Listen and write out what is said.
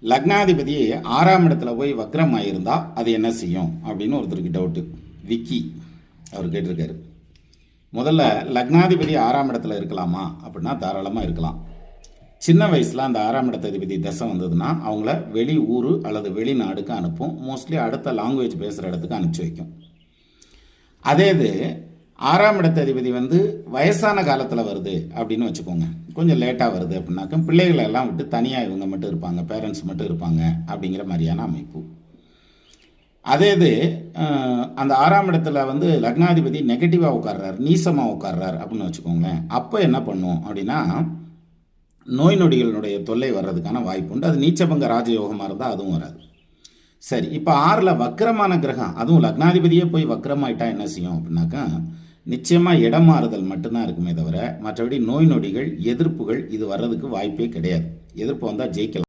லக்னாதிபதி 6ஆம் இடத்துல போய் வக்ரம் ஆகியிருந்தா அது என்ன செய்யும் அப்படின்னு ஒருத்தருக்கு டவுட்டு. விக்கி அவர் கேட்டிருக்காரு. முதல்ல லக்னாதிபதி 6ஆம் இடத்துல இருக்கலாமா அப்படின்னா தாராளமாக இருக்கலாம். சின்ன வயசில் அந்த 6ஆம் இடத்ததிபதி தசை வந்ததுன்னா அவங்கள வெளி ஊர் அல்லது வெளிநாடுக்கு அனுப்பும். மோஸ்ட்லி அடுத்த லாங்குவேஜ் பேசுகிற இடத்துக்கு அனுப்பிச்சி வைக்கும். அதே இது 6ஆம் இடத்ததிபதி வயசான காலத்தில் வருது அப்படின்னு வச்சுக்கோங்க, கொஞ்சம் லேட்டாக வருது அப்படின்னாக்க பிள்ளைகளை எல்லாம் விட்டு தனியாக இவங்க மட்டும் இருப்பாங்க, பேரண்ட்ஸ் மட்டும் இருப்பாங்க அப்படிங்கிற மாதிரியான அமைப்பு. அதே இது அந்த 6ஆம் இடத்துல லக்னாதிபதி நெகட்டிவாக உட்கார்றார், நீசமாக உட்கார்றார் அப்படின்னு வச்சுக்கோங்களேன். அப்போ என்ன பண்ணும் அப்படின்னா நோய் நொடிகளுடைய தொல்லை வர்றதுக்கான வாய்ப்பு உண்டு. அது நீச்சபங்க ராஜயோகமாக இருந்தால் அதுவும் வராது. சரி, இப்போ 6ல் வக்கரமான கிரகம், அதுவும் லக்னாதிபதியே போய் வக்கரமாயிட்டா என்ன செய்யும் அப்படின்னாக்கா நிச்சயமாக இடம் மாறுதல் மட்டும்தான் இருக்குமே தவிர மற்றபடி நோய் நொடிகள் எதிர்ப்புகள் இது வர்றதுக்கு வாய்ப்பே கிடையாது. எதிர்ப்பு வந்தால் ஜெயிக்கலாம்.